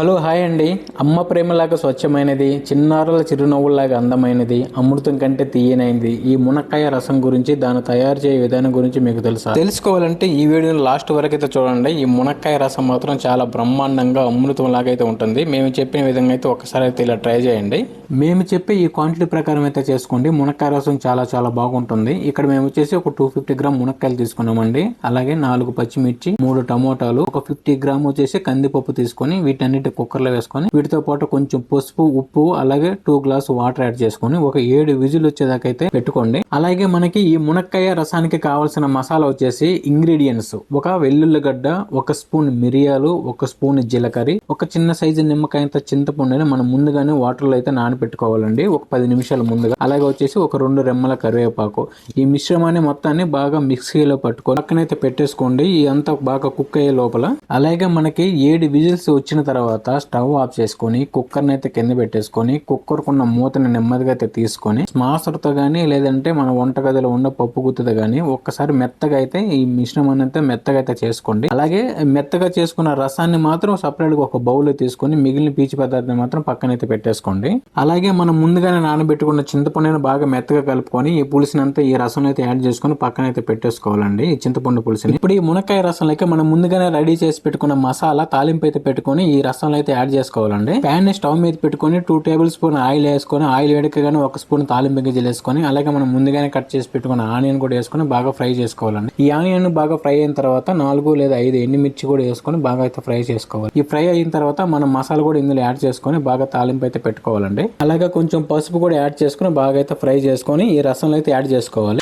Hello hi అండి. అమ్మ ప్రేమలాగా స్వచ్ఛమైనది, చిన్నారుల చిరునవ్వులాగా అందమైనది, అమృతం కంటే తీయనైనది ఈ మునక్కాయ రసం గురించి, దాన్ని తయారు చేయే విధానం గురించి మీకు తెలుసా? తెలుసుకోవాలంటే ఈ వీడియోని లాస్ట్ వరకు అయితే చూడండి. ఈ మునక్కాయ రసం మాత్రం చాలా బ్రహ్మాండంగా అమృతం లాగా అయితే ఉంటుంది. మేము చెప్పిన విధంగా అయితే ఒకసారి అయితే ఇలా ట్రై చేయండి. మేము చెప్పే ఈ క్వాంటిటీ ప్రకారం అయితే చేసుకోండి. మునక్కాయ రసం చాలా చాలా బాగుంటుంది. ఇక్కడ మేము వచ్చేసి ఒక 250 గ్రామ్ మునక్కాయలు తీసుకున్నామండి. అలాగే 4 పచ్చిమిర్చి, 3 టమోటాలు, ఒక 50 గ్రామ్ వచ్చేసి కందిపప్పు తీసుకొని వీటన్నిటి కుక్కర్ లో వేసుకొని వీటితో పాటు కొంచెం పసుపు, ఉప్పు, అలాగే 2 గ్లాస్ వాటర్ యాడ్ చేసుకొని ఒక 7 విజిల్ వచ్చేదాకా అయితే పెట్టుకోండి. అలాగే మనకి ఈ మునక్కాయ రసానికి కావాల్సిన మసాలా వచ్చేసి ఇంగ్రీడియంట్స్: ఒక వెల్లుల్లిగడ్డ, ఒక స్పూన్ మిరియాలు, ఒక స్పూన్ జీలకర్ర, ఒక చిన్న సైజు నిమ్మకాయంత చింతపండుని మనం ముందుగానే వాటర్ లో అయితే నానబెట్టుకోవాలండి, ఒక 10 నిమిషాల ముందుగా. అలాగే వచ్చేసి ఒక 2 రెమ్మల కరివేపాకు. ఈ మిశ్రమాన్ని మొత్తాన్ని బాగా మిక్సీలో పట్టుకొని పక్కనైతే పెట్టేసుకోండి. ఈ అంతా బాగా కుక్ అయ్యే లోపల. అలాగే మనకి 7 విజిల్స్ వచ్చిన తర్వాత స్టవ్ ఆఫ్ చేసుకొని కుక్కర్ అయితే కింద పెట్టేసుకొని కుక్కర్ కున్న మూతని నెమ్మదిగా అయితే తీసుకొని స్మాసర్తో గానీ లేదంటే మన వంటగదిలో ఉన్న పప్పు గుత్తుతో గానీ ఒక్కసారి మెత్తగా అయితే ఈ మిశ్రమాన్ని అయితే మెత్తగా అయితే చేసుకోండి. అలాగే మెత్తగా చేసుకున్న రసాన్ని మాత్రం సపరేట్ గా ఒక బౌల్ తీసుకొని మిగిలిన పీచు పదార్థాన్ని మాత్రం పక్కనైతే పెట్టేసుకోండి. అలాగే మనం ముందుగానే నానబెట్టుకున్న చింతపండుని బాగా మెత్తగా కలుపుకొని ఈ పులుసునంతా ఈ రసం అయితే యాడ్ చేసుకొని పక్కనైతే పెట్టేసుకోవాలండి, ఈ చింతపండు పులుసుని. ఇప్పుడు ఈ మునక్కాయ రసంలోకి మనం ముందుగానే రెడీ చేసి పెట్టుకున్న మసాలా తాలింపు అయితే పెట్టుకొని ఈ రసంలో అయితే యాడ్ చేసుకోవాలండి. ప్యాన్ ని స్టవ్ మీద పెట్టుకొని 2 టేబుల్ స్పూన్ ఆయిల్ వేసుకొని, ఆయిల్ వేడకగానే 1 స్పూన్ తాలింపు గింజలు వేసుకొని, అలాగే మనం ముందుగానే కట్ చేసి పెట్టుకున్న ఆనియన్ కూడా వేసుకొని బాగా ఫ్రై చేసుకోవాలండి. ఈ ఆనియన్ బాగా ఫ్రై అయిన తర్వాత 4 లేదా 5 ఎండుమిర్చి కూడా వేసుకొని బాగా అయితే ఫ్రై చేసుకోవాలి. ఈ ఫ్రై అయిన తర్వాత మనం మసాలా కూడా ఇందులో యాడ్ చేసుకొని బాగా తాలింపు అయితే పెట్టుకోవాలండి. అలాగే కొంచెం పసుపు కూడా యాడ్ చేసుకొని బాగా అయితే ఫ్రై చేసుకొని ఈ రసంలో అయితే యాడ్ చేసుకోవాలి.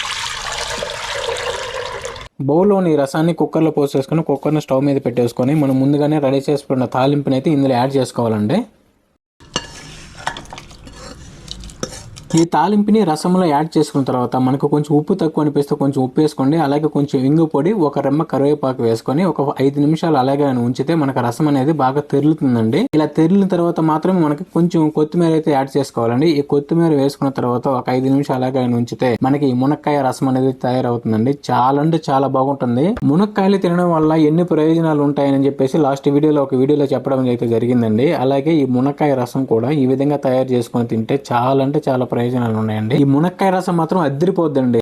బౌల్లోని రసాన్ని కుక్కర్లో పోసేసుకొని కుక్కర్ని స్టవ్ మీద పెట్టేసుకొని మనం ముందుగానే రెడీ చేసుకున్న తాలింపుని అయితే ఇందులో యాడ్ చేసుకోవాలండి. ఈ తాలింపుని రసంలో యాడ్ చేసుకున్న తర్వాత మనకు కొంచెం ఉప్పు తక్కువ అనిపిస్తే కొంచెం ఉప్పు వేసుకోండి. అలాగే కొంచెం ఇంగు పొడి, ఒక రెమ్మ కరివేపాకు వేసుకొని ఒక 5 నిమిషాలు అలాగే ఉంచితే మనకు రసం అనేది బాగా తెరులుతుందండి. ఇలా తెరిలిన తర్వాత మాత్రమే మనకి కొంచెం కొత్తిమీర అయితే యాడ్ చేసుకోవాలండి. ఈ కొత్తిమీర వేసుకున్న తర్వాత ఒక 5 నిమిషాలు అలాగే ఉంచితే మనకి ఈ మునక్కాయ రసం అనేది తయారవుతుందండి. చాలా అంటే చాలా బాగుంటుంది. మునక్కాయలు తినడం వల్ల ఎన్ని ప్రయోజనాలు ఉంటాయని చెప్పేసి లాస్ట్ వీడియోలో ఒక వీడియోలో చెప్పడం అయితే జరిగిందండి. అలాగే ఈ మునక్కాయ రసం కూడా ఈ విధంగా తయారు చేసుకొని తింటే చాలా అంటే చాలా ప్రయోజనాలు ఉన్నాయండి. ఈ మునక్కాయ రసం మాత్రం అదిరిపోద్దండి.